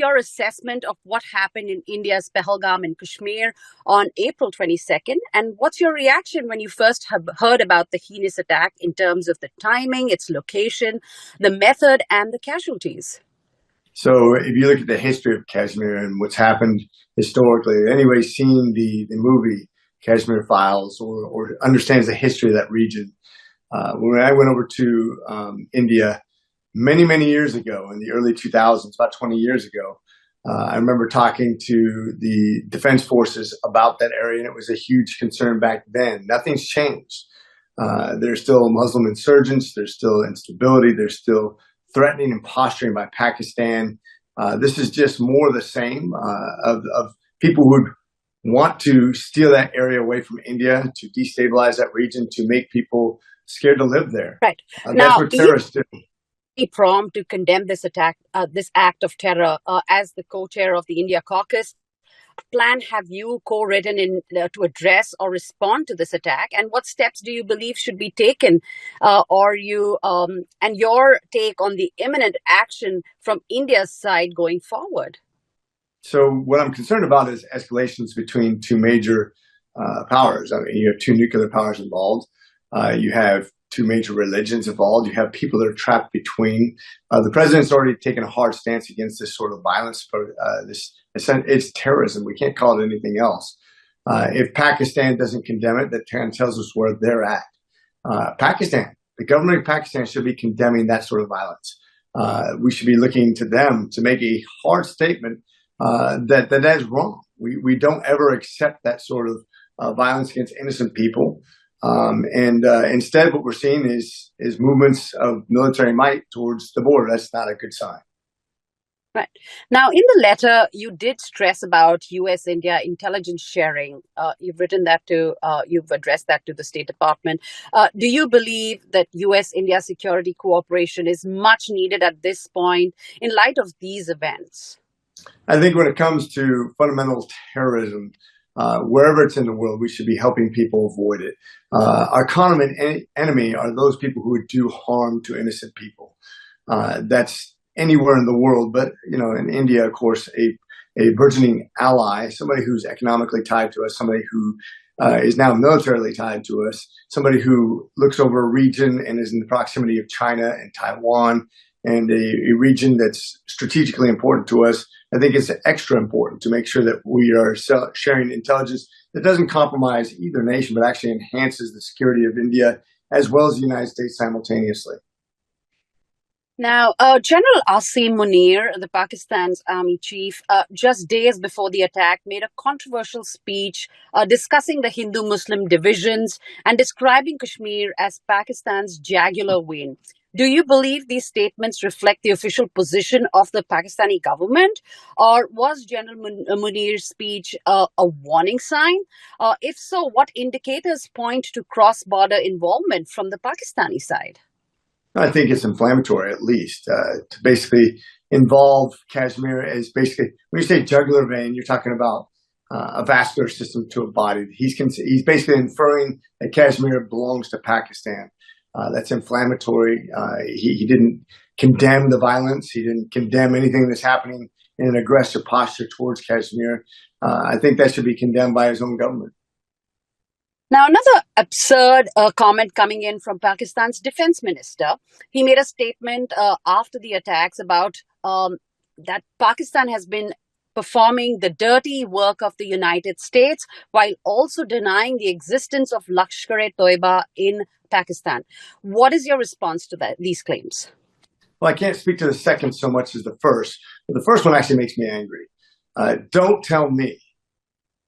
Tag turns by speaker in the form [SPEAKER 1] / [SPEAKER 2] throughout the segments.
[SPEAKER 1] your assessment of what happened in India's Pahalgam in Kashmir on April 22nd? And what's your reaction when you first have heard about the heinous attack in terms of the timing, its location, the method, and the casualties?
[SPEAKER 2] So if you look at the history of Kashmir and what's happened historically, anybody seen the movie Kashmir Files or understands the history of that region. When I went over to India many years ago in the early 2000s, about 20 years ago, I remember talking to the defense forces about that area, and it was a huge concern back then. Nothing's changed. There's still Muslim insurgents. There's still instability. There's still threatening and posturing by Pakistan. This is just more of the same of people who would want to steal that area away from India, to destabilize that region, to make people scared to live there.
[SPEAKER 1] Right.
[SPEAKER 2] That's what terrorists do.
[SPEAKER 1] Prompt to condemn this attack, this act of terror, as the co-chair of the India Caucus. Plan have you co-written in to address or respond to this attack, and what steps do you believe should be taken, and your take on the imminent action from India's side going forward?
[SPEAKER 2] So what I'm concerned about is escalations between two major powers. I mean, you have two nuclear powers involved. You have two major religions involved. You have people that are trapped between. The president's already taken a hard stance against this sort of violence. It's terrorism. We can't call it anything else. If Pakistan doesn't condemn it, that tells us where they're at. Pakistan, the government of Pakistan should be condemning that sort of violence. We should be looking to them to make a hard statement that is wrong. We don't ever accept that sort of violence against innocent people. Instead, what we're seeing is movements of military might towards the border. That's not a good sign.
[SPEAKER 1] Right. Now, in the letter, you did stress about U.S.-India intelligence sharing. You've addressed that to the State Department. Do you believe that U.S.-India security cooperation is much needed at this point in light of these events?
[SPEAKER 2] I think when it comes to fundamental terrorism, wherever it's in the world, we should be helping people avoid it. Our common enemy are those people who would do harm to innocent people. That's anywhere in the world, but in India, of course, a burgeoning ally, somebody who's economically tied to us, somebody who is now militarily tied to us, somebody who looks over a region and is in the proximity of China and Taiwan, and a region that's strategically important to us. I think it's extra important to make sure that we are sharing intelligence that doesn't compromise either nation, but actually enhances the security of India as well as the United States simultaneously.
[SPEAKER 1] Now, General Asim Munir, the Pakistan's army chief, just days before the attack, made a controversial speech discussing the Hindu-Muslim divisions and describing Kashmir as Pakistan's jugular vein. Do you believe these statements reflect the official position of the Pakistani government, or was General Munir's speech a warning sign? If so, what indicators point to cross-border involvement from the Pakistani side?
[SPEAKER 2] I think it's inflammatory, at least, to basically involve Kashmir as basically, when you say jugular vein, you're talking about a vascular system to a body. He's basically inferring that Kashmir belongs to Pakistan. That's inflammatory. He didn't condemn the violence. He didn't condemn anything that's happening in an aggressive posture towards Kashmir. I think that should be condemned by his own government.
[SPEAKER 1] Now, another absurd comment coming in from Pakistan's defense minister. He made a statement after the attacks about that Pakistan has been performing the dirty work of the United States while also denying the existence of Lashkar-e-Toiba in Pakistan. What is your response to these claims?
[SPEAKER 2] Well, I can't speak to the second so much as the first, but the first one actually makes me angry. Don't tell me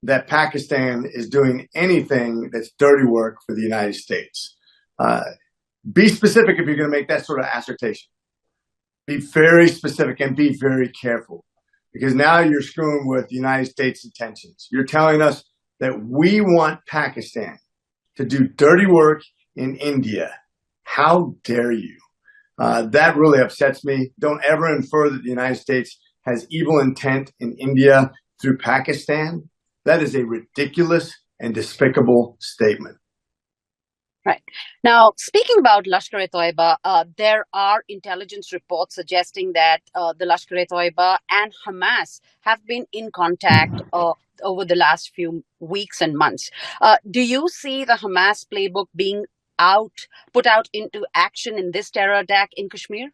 [SPEAKER 2] that Pakistan is doing anything that's dirty work for the United States. Be specific if you're going to make that sort of assertion. Be very specific and be very careful, because now you're screwing with the United States' intentions. You're telling us that we want Pakistan to do dirty work in India. How dare you? That really upsets me. Don't ever infer that the United States has evil intent in India through Pakistan. That is a ridiculous and despicable statement.
[SPEAKER 1] Right. Now, speaking about Lashkar-e-Toiba, there are intelligence reports suggesting that the Lashkar-e-Toiba and Hamas have been in contact over the last few weeks and months. Do you see the Hamas playbook being put out into action in this terror attack in Kashmir?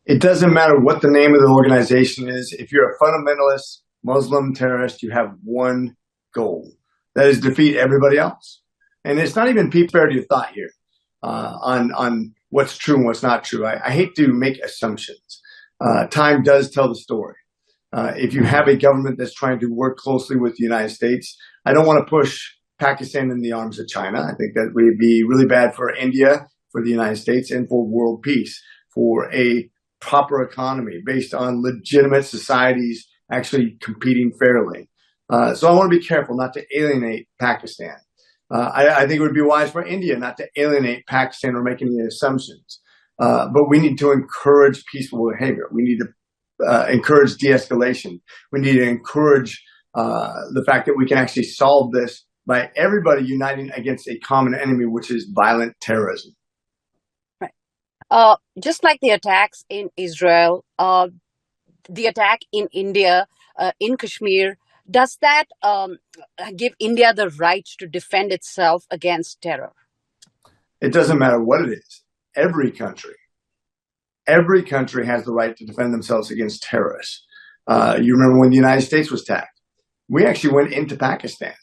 [SPEAKER 2] It doesn't matter what the name of the organization is. If you're a fundamentalist Muslim terrorist, you have one goal. That is defeat everybody else. And it's not even fair to your thought here on what's true and what's not true. I hate to make assumptions. Time does tell the story. If you have a government that's trying to work closely with the United States, I don't want to push Pakistan in the arms of China. I think that would be really bad for India, for the United States, and for world peace, for a proper economy based on legitimate societies actually competing fairly. So I want to be careful not to alienate Pakistan. I think it would be wise for India not to alienate Pakistan or make any assumptions. But we need to encourage peaceful behavior. We need to encourage de-escalation. We need to encourage the fact that we can actually solve this by everybody uniting against a common enemy, which is violent terrorism.
[SPEAKER 1] Just like the attacks in Israel, the attack in India, in Kashmir, does that give India the right to defend itself against terror?
[SPEAKER 2] It doesn't matter what it is. Every country has the right to defend themselves against terrorists. You remember when the United States was attacked? We actually went into Pakistan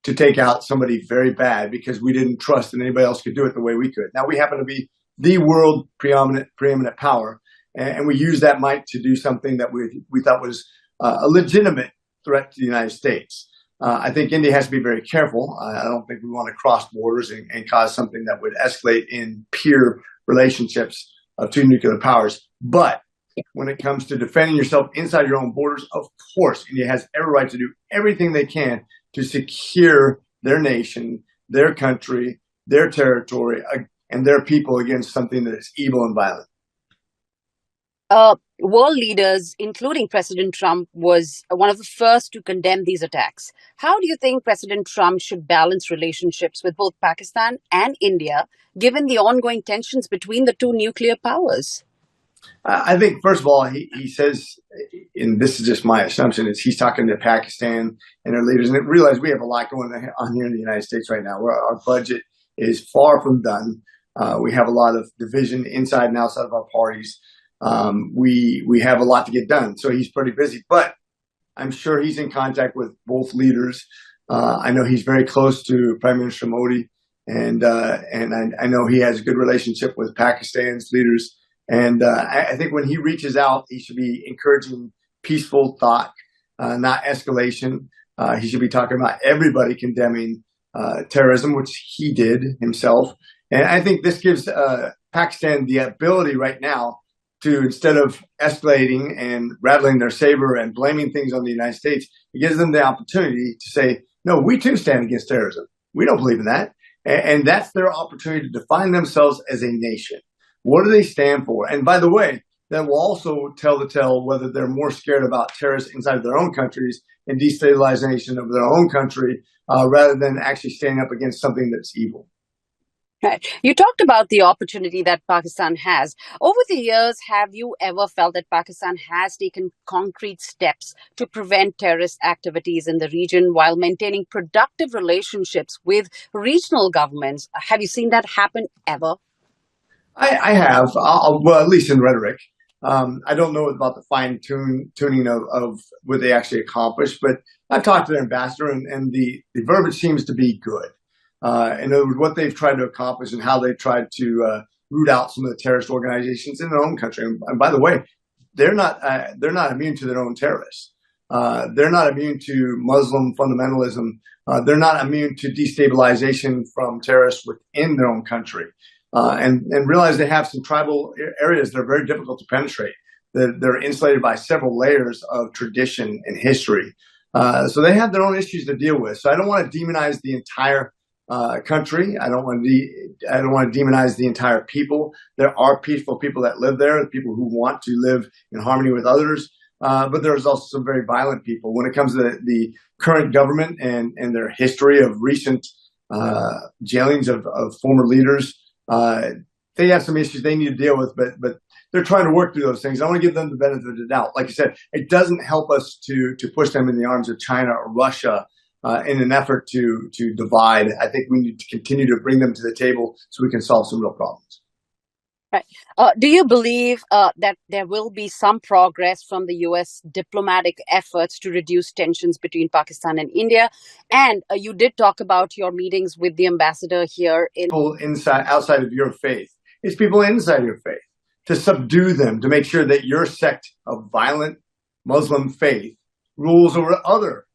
[SPEAKER 2] to take out somebody very bad because we didn't trust that anybody else could do it the way we could. Now we happen to be the world preeminent power, and we used that might to do something that we thought was a legitimate threat to the United States. I think India has to be very careful. I don't think we want to cross borders and cause something that would escalate in peer relationships of two nuclear powers. But when it comes to defending yourself inside your own borders, of course, India has every right to do everything they can to secure their nation, their country, their territory, and their people against something that is evil and violent.
[SPEAKER 1] World leaders, including President Trump, was one of the first to condemn these attacks. How do you think President Trump should balance relationships with both Pakistan and India, given the ongoing tensions between the two nuclear powers?
[SPEAKER 2] I think, first of all, he says, and this is just my assumption, is he's talking to Pakistan and their leaders. And realize we have a lot going on here in the United States right now, where our budget is far from done. We have a lot of division inside and outside of our parties. We have a lot to get done, so he's pretty busy. But I'm sure he's in contact with both leaders. I know he's very close to Prime Minister Modi, and I know he has a good relationship with Pakistan's leaders. And I think when he reaches out, he should be encouraging peaceful thought, not escalation. He should be talking about everybody condemning terrorism, which he did himself. And I think this gives Pakistan the ability right now to, instead of escalating and rattling their saber and blaming things on the United States, it gives them the opportunity to say, no, we too stand against terrorism. We don't believe in that. And that's their opportunity to define themselves as a nation. What do they stand for? And by the way, that will also tell the tale whether they're more scared about terrorists inside their own countries and destabilization of their own country rather than actually standing up against something that's evil.
[SPEAKER 1] Right. You talked about the opportunity that Pakistan has. Over the years, have you ever felt that Pakistan has taken concrete steps to prevent terrorist activities in the region while maintaining productive relationships with regional governments? Have you seen that happen ever?
[SPEAKER 2] I have, well, at least in rhetoric. I don't know about the fine-tuning of what they actually accomplished, but I've talked to their ambassador, and the verbiage seems to be good. In other words, what they've tried to accomplish and how they've tried to root out some of the terrorist organizations in their own country. And by the way, they're not immune to their own terrorists. They're not immune to Muslim fundamentalism. They're not immune to destabilization from terrorists within their own country. And realize they have some tribal areas that are very difficult to penetrate. They're insulated by several layers of tradition and history. So they have their own issues to deal with. So I don't want to demonize the entire country. I don't want to demonize the entire people. There are peaceful people that live there, people who want to live in harmony with others. But there's also some very violent people. When it comes to the current government and their history of recent jailings of former leaders. They have some issues they need to deal with, but they're trying to work through those things. I want to give them the benefit of the doubt. Like I said, it doesn't help us to push them in the arms of China or Russia in an effort to divide. I think we need to continue to bring them to the table so we can solve some real problems.
[SPEAKER 1] Right. Do you believe that there will be some progress from the U.S. diplomatic efforts to reduce tensions between Pakistan and India? And you did talk about your meetings with the ambassador here in
[SPEAKER 2] people outside of your faith. It's people inside your faith, to subdue them, to make sure that your sect of violent Muslim faith rules over other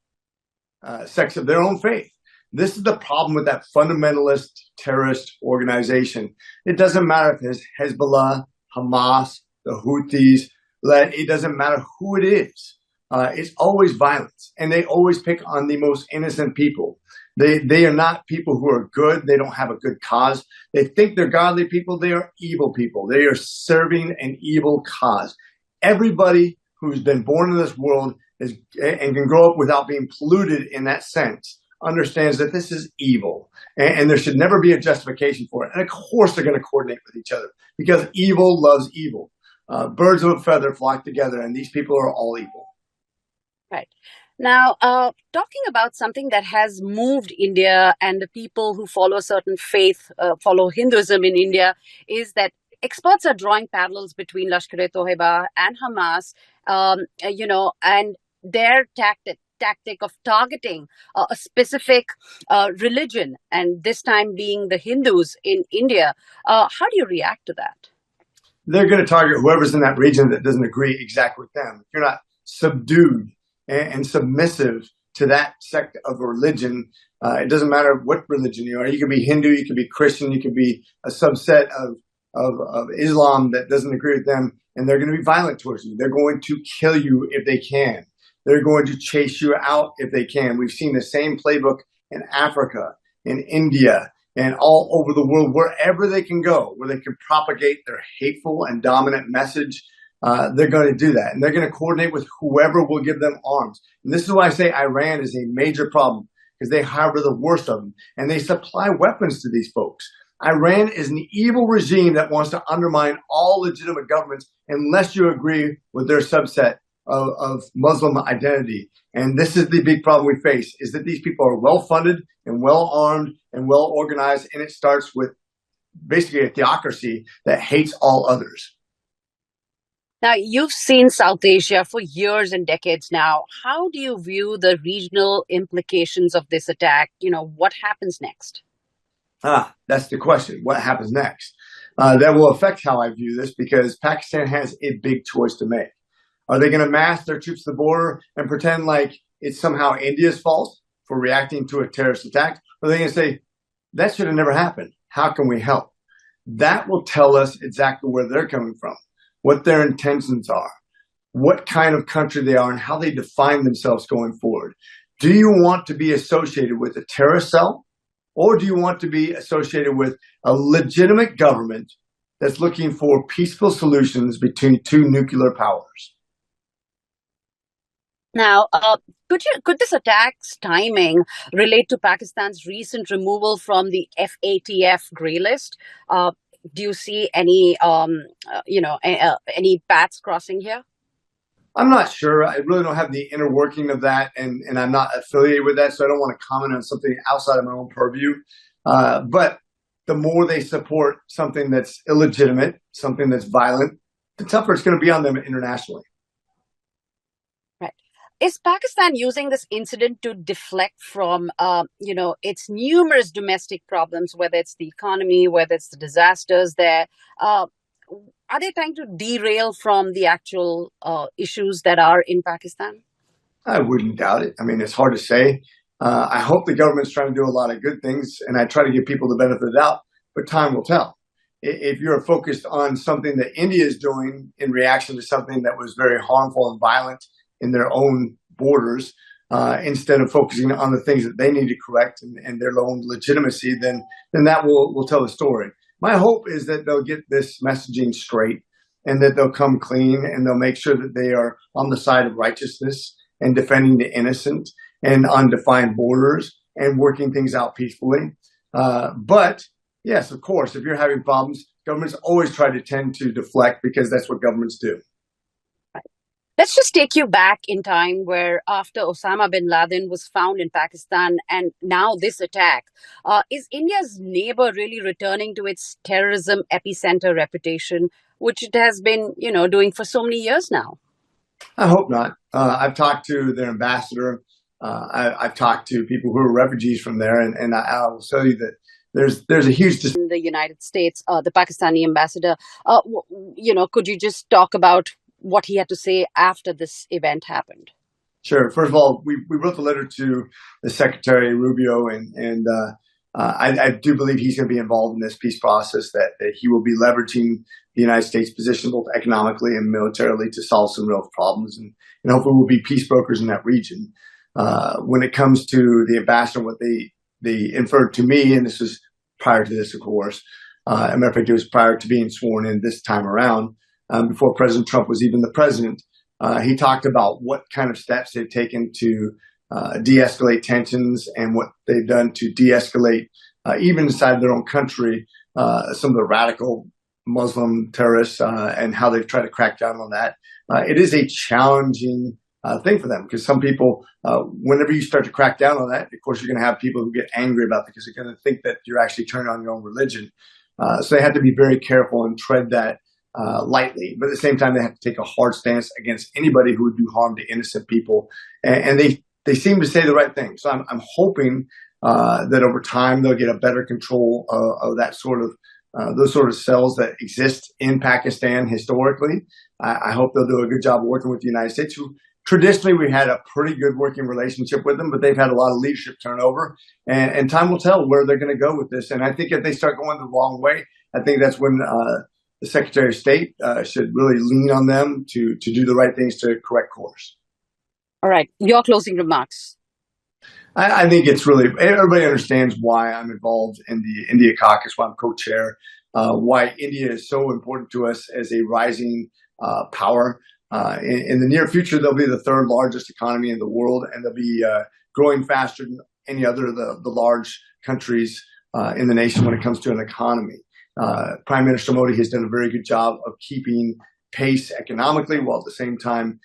[SPEAKER 2] sects of their own faith. This is the problem with that fundamentalist terrorist organization. It doesn't matter if it's Hezbollah, Hamas, the Houthis, it doesn't matter who it is. It's always violence, and they always pick on the most innocent people. They are not people who are good. They don't have a good cause. They think they're godly people. They are evil people. They are serving an evil cause. Everybody who's been born in this world and can grow up without being polluted in that sense understands that this is evil, and there should never be a justification for it. And of course they're going to coordinate with each other because evil loves evil. Birds of a feather flock together, and these people are all evil.
[SPEAKER 1] Right. Now, talking about something that has moved India and the people who follow a certain faith, follow Hinduism in India, is that experts are drawing parallels between Lashkar-e-Toiba and Hamas, and their tactic of targeting a specific religion, and this time being the Hindus in India. How do you react to that?
[SPEAKER 2] They're going to target whoever's in that region that doesn't agree exactly with them. If you're not subdued and submissive to that sect of religion, it doesn't matter what religion you are. You could be Hindu, you could be Christian, you could be a subset of Islam that doesn't agree with them, and they're going to be violent towards you. They're going to kill you if they can. They're going to chase you out if they can. We've seen the same playbook in Africa, in India, and all over the world, wherever they can go, where they can propagate their hateful and dominant message. They're going to do that. And they're going to coordinate with whoever will give them arms. And this is why I say Iran is a major problem, because they harbor the worst of them. And they supply weapons to these folks. Iran is an evil regime that wants to undermine all legitimate governments unless you agree with their subset of Muslim identity. And this is the big problem we face, is that these people are well-funded and well-armed and well-organized, and it starts with basically a theocracy that hates all others.
[SPEAKER 1] Now, you've seen South Asia for years and decades now. How do you view the regional implications of this attack? What happens next?
[SPEAKER 2] That's the question. What happens next? That will affect how I view this, because Pakistan has a big choice to make. Are they going to mass their troops to the border and pretend like it's somehow India's fault for reacting to a terrorist attack? Or are they going to say, that should have never happened? How can we help? That will tell us exactly where they're coming from, what their intentions are, what kind of country they are, and how they define themselves going forward. Do you want to be associated with a terrorist cell, or do you want to be associated with a legitimate government that's looking for peaceful solutions between two nuclear powers?
[SPEAKER 1] Now, could this attack's timing relate to Pakistan's recent removal from the FATF grey list? Do you see any paths crossing here?
[SPEAKER 2] I'm not sure. I really don't have the inner working of that, and I'm not affiliated with that, so I don't want to comment on something outside of my own purview. But the more they support something that's illegitimate, something that's violent, the tougher it's going to be on them internationally.
[SPEAKER 1] Is Pakistan using this incident to deflect from, its numerous domestic problems, whether it's the economy, whether it's the disasters there? Are they trying to derail from the actual issues that are in Pakistan?
[SPEAKER 2] I wouldn't doubt it. I mean, it's hard to say. I hope the government's trying to do a lot of good things, and I try to give people the benefit of the doubt, but time will tell. If you're focused on something that India is doing in reaction to something that was very harmful and violent in their own borders, instead of focusing on the things that they need to correct and their own legitimacy, then that will tell the story. My hope is that they'll get this messaging straight, and that they'll come clean, and they'll make sure that they are on the side of righteousness and defending the innocent and on defined borders, and working things out peacefully. But yes, of course, if you're having problems, governments always try to tend to deflect because that's what governments do.
[SPEAKER 1] Let's just take you back in time where after Osama bin Laden was found in Pakistan and now this attack, is India's neighbor really returning to its terrorism epicenter reputation, which it has been, doing for so many years now?
[SPEAKER 2] I hope not. I've talked to their ambassador. I've talked to people who are refugees from there, and I will tell you that there's a huge
[SPEAKER 1] in the United States, the Pakistani ambassador. Could you just talk about what he had to say after this event happened?
[SPEAKER 2] Sure. First of all, we wrote the letter to the Secretary Rubio, and I do believe he's going to be involved in this peace process, that he will be leveraging the United States position both economically and militarily to solve some real problems, and hopefully we'll be peace brokers in that region. When it comes to the ambassador, what they inferred to me, and this was prior to this, of course, as a matter of fact, it was prior to being sworn in this time around, before President Trump was even the president. He talked about what kind of steps they've taken to de-escalate tensions and what they've done to de-escalate, even inside their own country, some of the radical Muslim terrorists, and how they've tried to crack down on that. It is a challenging thing for them, because some people, whenever you start to crack down on that, of course, you're going to have people who get angry about it because they're going to think that you're actually turning on your own religion. So they have to be very careful and tread that lightly, but at the same time, they have to take a hard stance against anybody who would do harm to innocent people. And they seem to say the right thing. So I'm hoping that over time they'll get a better control of that sort of those sort of cells that exist in Pakistan historically. I hope they'll do a good job working with the United States, who traditionally we had a pretty good working relationship with them, but they've had a lot of leadership turnover, and time will tell where they're going to go with this. And I think if they start going the wrong way, I think that's when the Secretary of State should really lean on them to do the right things to correct course.
[SPEAKER 1] All right. Your closing remarks.
[SPEAKER 2] I think it's really, everybody understands why I'm involved in the India Caucus, why I'm co-chair, why India is so important to us as a rising power. In the near future, they'll be the third largest economy in the world, and they'll be growing faster than any other of the large countries in the nation when it comes to an economy. Prime Minister Modi has done a very good job of keeping pace economically, while at the same time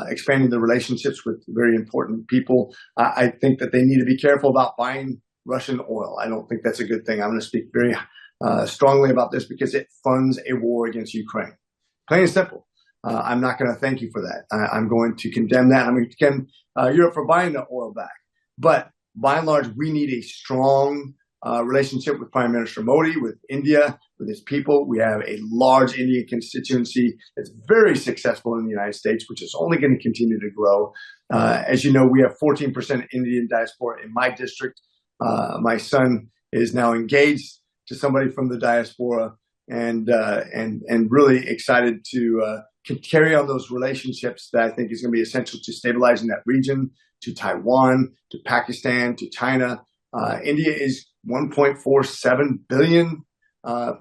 [SPEAKER 2] expanding the relationships with very important people. I think that they need to be careful about buying Russian oil. I don't think that's a good thing. I'm going to speak very strongly about this because it funds a war against Ukraine. Plain and simple. I'm not going to thank you for that. I'm going to condemn that. I'm going to condemn Europe for buying the oil back. But by and large, we need a strong relationship with Prime Minister Modi, with India, with his people. We have a large Indian constituency that's very successful in the United States, which is only going to continue to grow. As you know, we have 14% Indian diaspora in my district. My son is now engaged to somebody from the diaspora, and really excited to carry on those relationships that I think is going to be essential to stabilizing that region, to Taiwan, to Pakistan, to China. India is 1.47 billion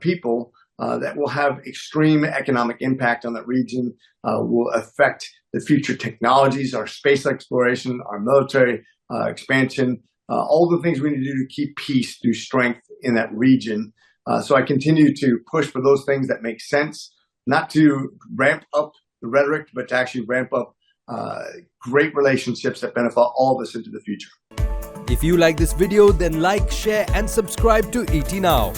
[SPEAKER 2] people that will have extreme economic impact on that region, will affect the future technologies, our space exploration, our military expansion, all the things we need to do to keep peace through strength in that region. So I continue to push for those things that make sense, not to ramp up the rhetoric, but to actually ramp up great relationships that benefit all of us into the future.
[SPEAKER 3] If you like this video, then like, share and subscribe to ET Now.